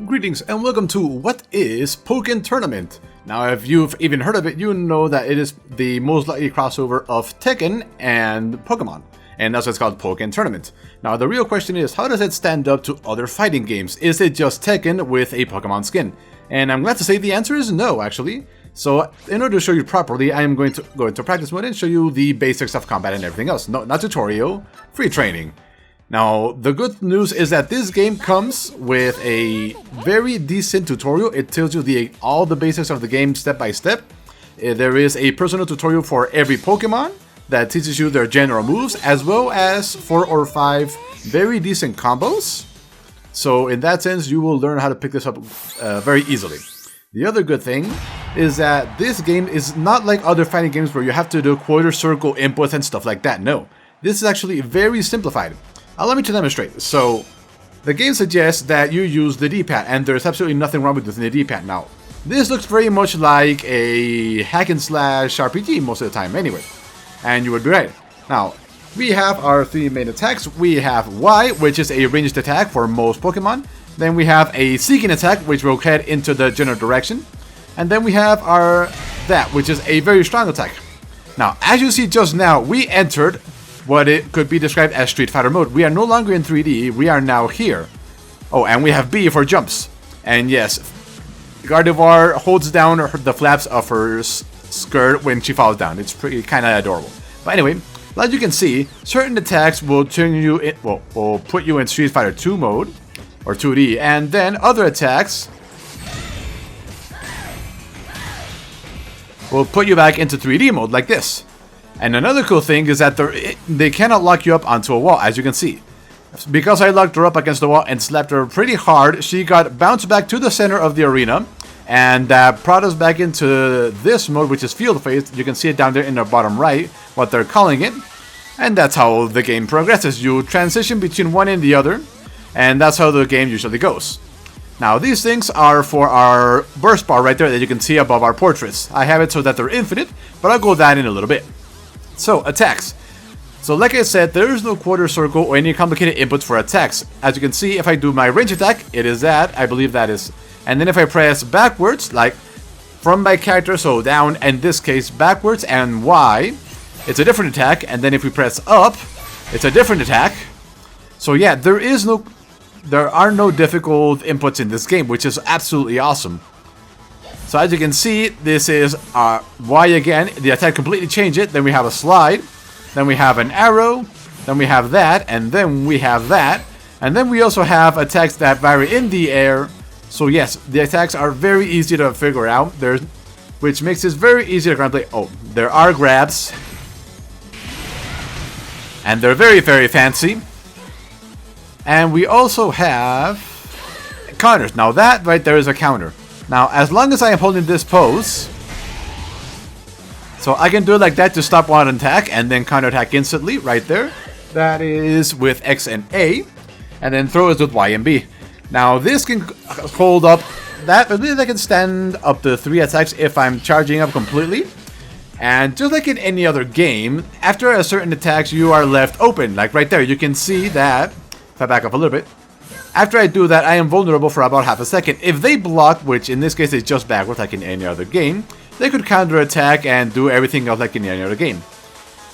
Greetings and welcome to what is Pokken Tournament. Now, if you've even heard of it, you know that it is the most likely crossover of Tekken and Pokemon, and that's why it's called Pokken Tournament. Now, the real question is, how does it stand up to other fighting games? Is it just Tekken with a Pokemon skin? And I'm glad to say the answer is no, actually. So, in order to show you properly, I am going to go into practice mode and show you the basics of combat and everything else. No, not tutorial, free training. Now, the good news is that this game comes with a very decent tutorial. It tells you all the basics of the game step by step. There is a personal tutorial for every Pokemon that teaches you their general moves, as well as 4 or 5 very decent combos. So in that sense, you will learn how to pick this up very easily. The other good thing is that this game is not like other fighting games where you have to do quarter circle inputs and stuff like that. No, this is actually very simplified. Allow me to demonstrate. So, the game suggests that you use the D-pad, and there's absolutely nothing wrong with using the D-pad. Now, this looks very much like a hack and slash RPG most of the time anyway, and you would be right. Now, we have our 3 main attacks. We have Y, which is a ranged attack for most Pokemon. Then we have a seeking attack, which will head into the general direction. And then we have our that, which is a very strong attack. Now, as you see just now, we entered what it could be described as Street Fighter mode. We are no longer in 3D, we are now here. Oh, and we have B for jumps. And yes, Gardevoir holds down the flaps of her skirt when she falls down. It's pretty kind of adorable. But anyway, as you can see, certain attacks will turn you in, will put you in Street Fighter 2 mode, or 2D, and then other attacks will put you back into 3D mode, like this. And another cool thing is that they cannot lock you up onto a wall, as you can see. Because I locked her up against the wall and slapped her pretty hard, she got bounced back to the center of the arena. And that brought us back into this mode, which is field phase. You can see it down there in the bottom right, what they're calling it. And that's how the game progresses. You transition between one and the other. And that's how the game usually goes. Now, these things are for our burst bar right there that you can see above our portraits. I have it so that they're infinite, but I'll go that in a little bit. So, attacks. So, like I said, there is no quarter circle or any complicated inputs for attacks. As you can see, if I do my range attack, it is that. I believe that is. And then if I press backwards, like from my character, so down, in this case, backwards and Y, it's a different attack. And then if we press up, it's a different attack. So yeah, there are no difficult inputs in this game, which is absolutely awesome. So as you can see, this is Y again. The attack completely changed it. Then we have a slide. Then we have an arrow. Then we have that. And then we have that. And then we also have attacks that vary in the air. So yes, the attacks are very easy to figure out. Which makes this very easy to play. Oh, there are grabs. And they're very, very fancy. And we also have counters. Now that right there is a counter. Now, as long as I am holding this pose, so I can do it like that to stop one attack and then counter attack instantly, right there. That is with X and A, and then throw it with Y and B. Now, this can hold up, that can stand up to 3 attacks if I'm charging up completely. And just like in any other game, after a certain attacks, you are left open. Like right there, you can see that, if I back up a little bit, after I do that, I am vulnerable for about half a second. If they block, which in this case is just backwards like in any other game, they could counter-attack and do everything else like in any other game.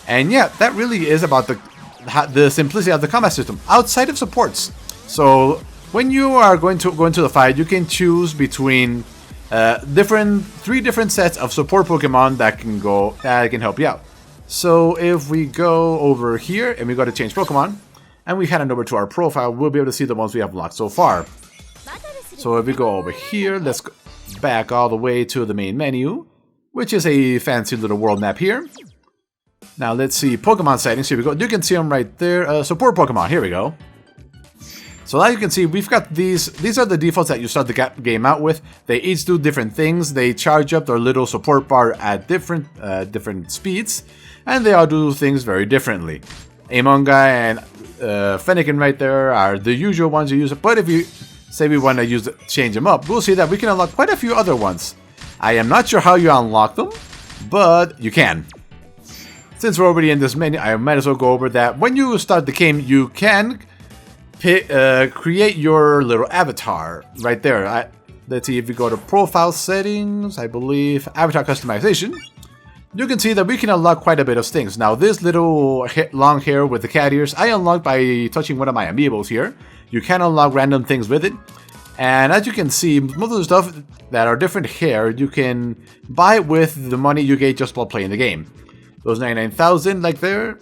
And yeah, that really is about the simplicity of the combat system, outside of supports. So when you are going into the fight, you can choose between 3 different sets of support Pokemon that can help you out. So if we go over here and we go to change Pokemon, and we head on over to our profile, we'll be able to see the ones we have unlocked so far. So if we go over here, let's go back all the way to the main menu, which is a fancy little world map here. Now let's see Pokemon settings. Here we go. You can see them right there. Support Pokemon. Here we go. So as you can see, we've got these. These are the defaults that you start the game out with. They each do different things. They charge up their little support bar at different speeds, and they all do things very differently. Amonga and Fennekin right there are the usual ones you use. But if you say we want to change them up, we'll see that we can unlock quite a few other ones. I am not sure how you unlock them, but you can. Since we're already in this menu, I might as well go over that. When you start the game, you can create your little avatar right there. Let's see if we go to profile settings, I believe avatar customization. You can see that we can unlock quite a bit of things. Now this little long hair with the cat ears, I unlocked by touching one of my amiibos here. You can unlock random things with it. And as you can see, most of the stuff that are different hair, you can buy with the money you get just while playing the game. Those 99,000 like there,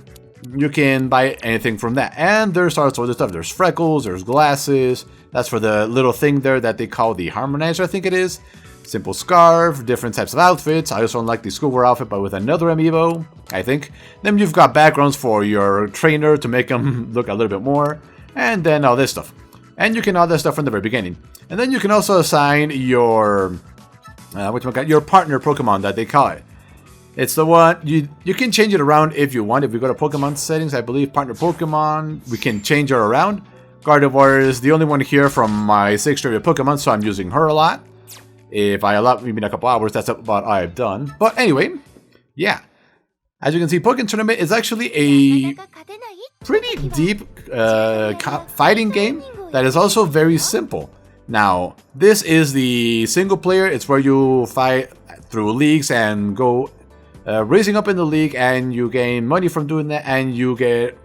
you can buy anything from that. And there's all sorts of stuff. There's freckles, there's glasses. That's for the little thing there that they call the harmonizer, I think it is. Simple scarf, different types of outfits. I also unlocked the schoolwear outfit, but with another amiibo, I think. Then you've got backgrounds for your trainer to make them look a little bit more. And then all this stuff. And you can all that stuff from the very beginning. And then you can also assign your your partner Pokemon that they call it. It's the one, you can change it around if you want. If we go to Pokemon settings, I believe partner Pokemon, we can change her around. Gardevoir is the only one here from my 6 favorite Pokemon, so I'm using her a lot. If I allow maybe in a couple hours, that's about all I've done. But anyway, yeah. As you can see, Pokken Tournament is actually a pretty deep fighting game that is also very simple. Now, this is the single player. It's where you fight through leagues and go raising up in the league, and you gain money from doing that, and you get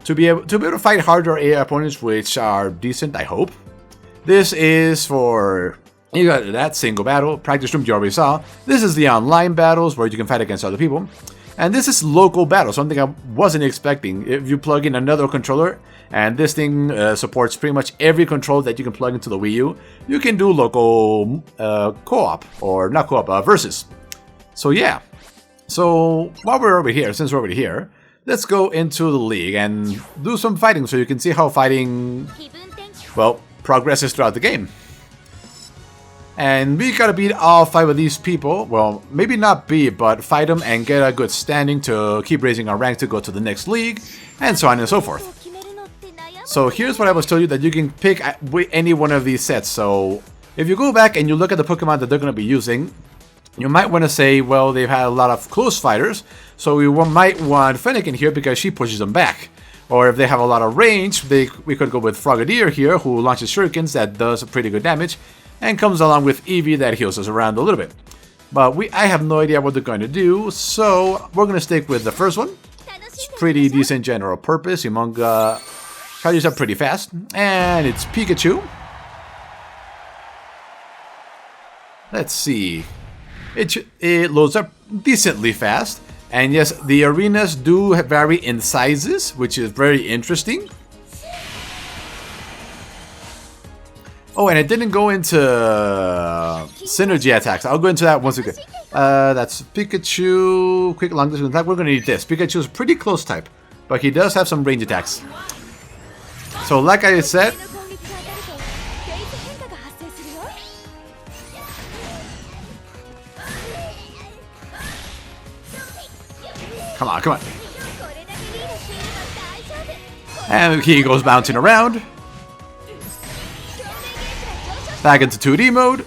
to be able to fight harder AI opponents, which are decent, I hope. This is for, you got that single battle, practice room you already saw. This is the online battles where you can fight against other people. And this is local battle, something I wasn't expecting. If you plug in another controller, and this thing supports pretty much every control that you can plug into the Wii U, you can do local co-op, or not co-op, versus. So yeah. So while we're over here, since we're over here, let's go into the league and do some fighting so you can see how fighting, well, progresses throughout the game. And we gotta beat all 5 of these people. Well, maybe not beat, but fight them and get a good standing to keep raising our rank to go to the next league, and so on and so forth. So here's what I was telling you, that you can pick any one of these sets. So if you go back and you look at the Pokemon that they're going to be using, you might want to say, well, they've had a lot of close fighters, so we might want Fennekin here because she pushes them back. Or if they have a lot of range, we could go with Frogadier here, who launches shurikens that does pretty good damage, and comes along with Eevee that heals us around a little bit. But I have no idea what they're going to do, so we're going to stick with the first one. It's pretty decent general purpose. Umonga charges up pretty fast, and it's Pikachu. Let's see. It loads up decently fast, and yes, the arenas do vary in sizes, which is very interesting. Oh, and it didn't go into synergy attacks. I'll go into that once we get. That's Pikachu. Quick long distance attack. We're going to need this. Pikachu's pretty close type, but he does have some range attacks. So, like I said, come on, come on. And he goes bouncing around. Back into 2D mode.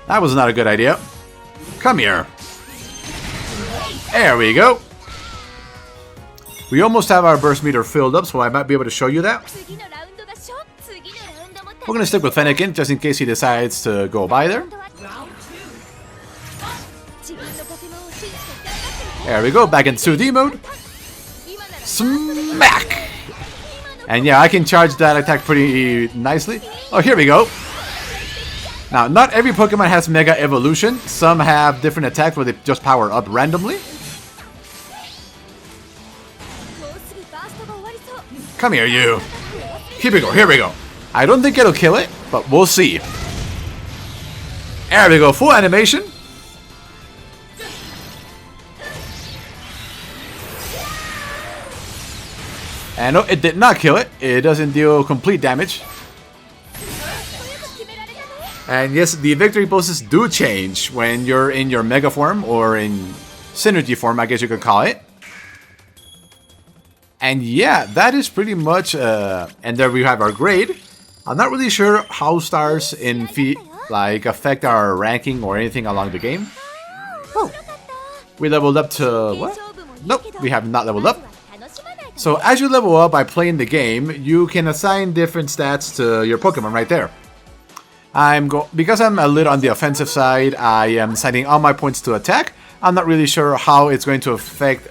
That was not a good idea. Come here. There we go. We almost have our burst meter filled up, so I might be able to show you that. We're going to stick with Fennekin, just in case he decides to go by there. There we go, back in 2D mode. Smack! And yeah, I can charge that attack pretty nicely. Oh, here we go. Now, not every Pokemon has Mega Evolution. Some have different attacks where they just power up randomly. Come here, you. Here we go, here we go. I don't think it'll kill it, but we'll see. There we go, full animation. And no, it did not kill it. It doesn't deal complete damage. And yes, the victory poses do change when you're in your Mega form, or in Synergy form, I guess you could call it. And yeah, that is pretty much, and there we have our grade. I'm not really sure how stars in affect our ranking or anything along the game. Oh, We leveled up to what? Nope, we have not leveled up. So as you level up by playing the game, you can assign different stats to your Pokemon right there. Because I'm a little on the offensive side, I am assigning all my points to attack. I'm not really sure how it's going to affect.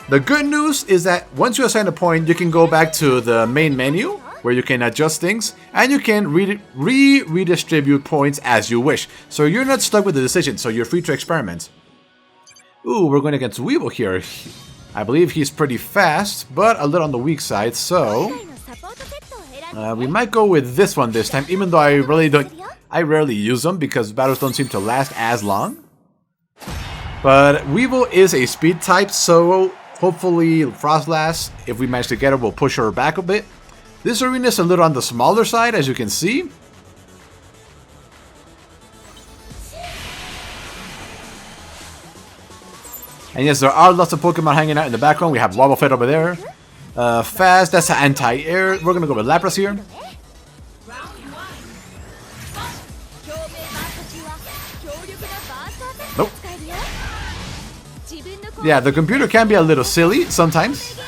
The good news is that once you assign a point, you can go back to the main menu where you can adjust things, and you can redistribute points as you wish. So you're not stuck with the decision, so you're free to experiment. Ooh, we're going against Weevil here. I believe he's pretty fast, but a little on the weak side, so we might go with this one this time, even though I rarely use them because battles don't seem to last as long. But Weevil is a speed type, so hopefully Frostlass, if we manage to get her, will push her back a bit. This arena is a little on the smaller side, as you can see. And yes, there are lots of Pokemon hanging out in the background. We have Wobbuffet over there. Fast, that's anti-air. We're gonna go with Lapras here. Nope. Yeah, the computer can be a little silly sometimes.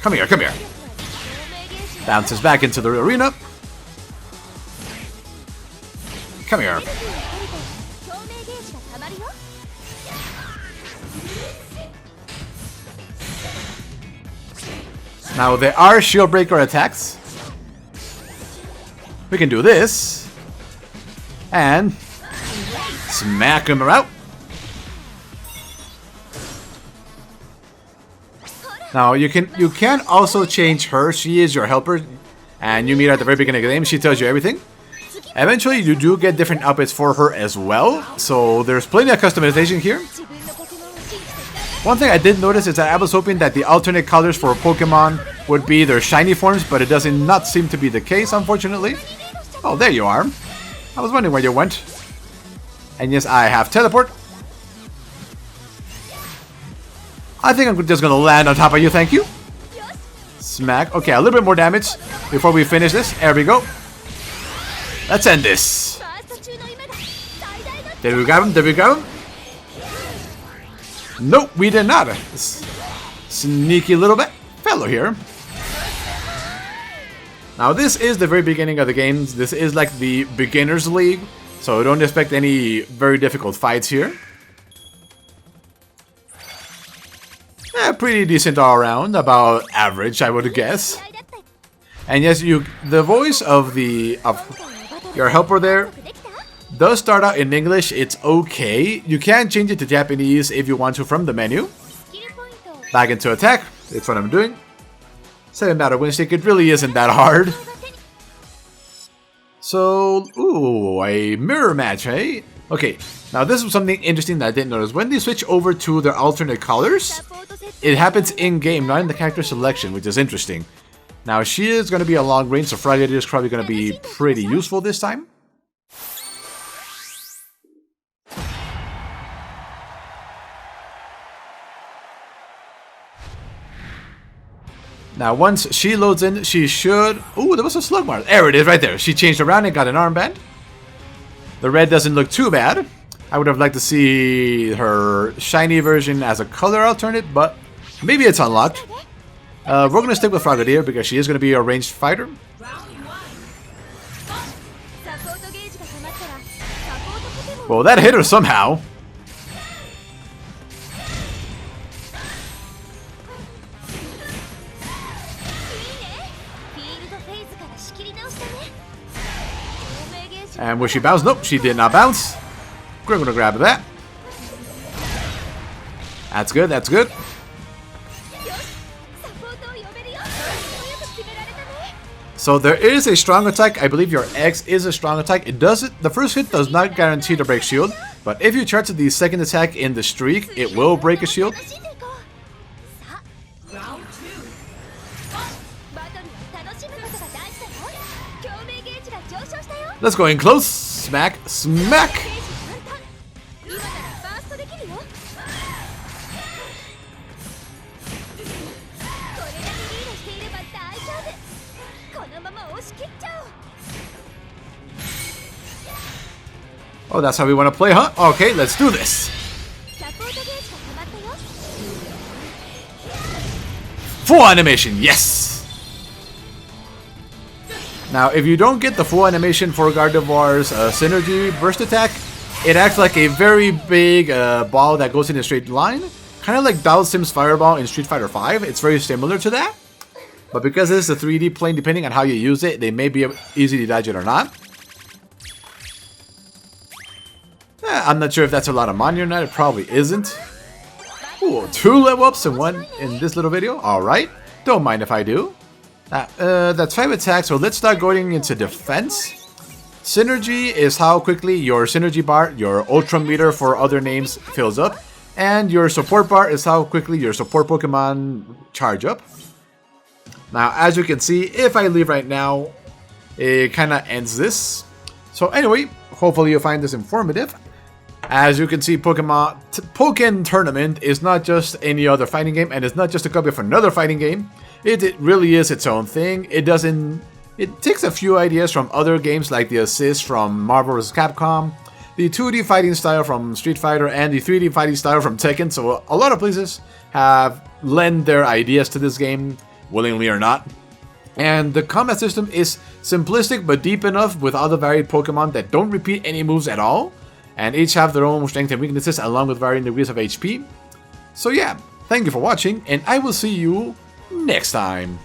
Come here, come here. Bounces back into the arena. Come here. Now there are shield breaker attacks. We can do this. And smack him out. Now you can also change her. She is your helper, and you meet her at the very beginning of the game. She tells you everything. Eventually, you do get different outfits for her as well. So there's plenty of customization here. One thing I did notice is that I was hoping that the alternate colors for Pokemon would be their shiny forms, but it does not seem to be the case, unfortunately. Oh, there you are. I was wondering where you went. And yes, I have teleport. I think I'm just gonna land on top of you, thank you. Smack. Okay, a little bit more damage before we finish this. There we go. Let's end this. Did we grab him? Did we grab him? Nope, we did not. Sneaky little bit fellow here. Now this is the very beginning of the game. This is like the beginner's league, so don't expect any very difficult fights here. Yeah, pretty decent all around, about average, I would guess. And yes, the voice of your helper there does start out in English. It's okay. You can change it to Japanese if you want to from the menu. Back into attack. That's what I'm doing. 7 battle win streak. It really isn't that hard. So, ooh, a mirror match, hey? Okay, now this is something interesting that I didn't notice. When they switch over to their alternate colors, it happens in-game, not in the character selection, which is interesting. Now, she is going to be a long range, so Frogadier is probably going to be pretty useful this time. Now, once she loads in, she should... Ooh, there was a Slugmar. There it is, right there. She changed around and got an armband. The red doesn't look too bad. I would have liked to see her shiny version as a color alternate, but maybe it's unlocked. We're going to stick with Frogadier because she is going to be a ranged fighter. Well, that hit her somehow. And will she bounce? Nope, she did not bounce. We're going to grab that. That's good, that's good. So there is a strong attack. I believe your X is a strong attack. The first hit does not guarantee to break shield, but if you charge the second attack in the streak, it will break a shield. Let's go in close. Smack, smack. Oh, that's how we want to play, huh? Okay, let's do this. Full animation, yes! Now, if you don't get the full animation for Gardevoir's Synergy Burst Attack, it acts like a very big ball that goes in a straight line. Kind of like Dhalsim's Fireball in Street Fighter V. It's very similar to that. But because this is a 3D plane, depending on how you use it, they may be easy to dodge it or not. I'm not sure if that's a lot of money or not. It probably isn't. Ooh, 2 level ups and 1 in this little video. Alright. Don't mind if I do. That's 5 attacks, so let's start going into defense. Synergy is how quickly your synergy bar, your ultra meter for other names, fills up. And your support bar is how quickly your support Pokemon charge up. Now, as you can see, if I leave right now, it kind of ends this. So anyway, hopefully you find this informative. As you can see, Pokken Tournament is not just any other fighting game, and it's not just a copy of another fighting game. It really is its own thing. It takes a few ideas from other games like the assist from Marvel vs. Capcom, the 2D fighting style from Street Fighter, and the 3D fighting style from Tekken. So a lot of places have lent their ideas to this game, willingly or not. And the combat system is simplistic but deep enough with all the varied Pokemon that don't repeat any moves at all, and each have their own strengths and weaknesses along with varying degrees of HP. So yeah, thank you for watching, and I will see you next time.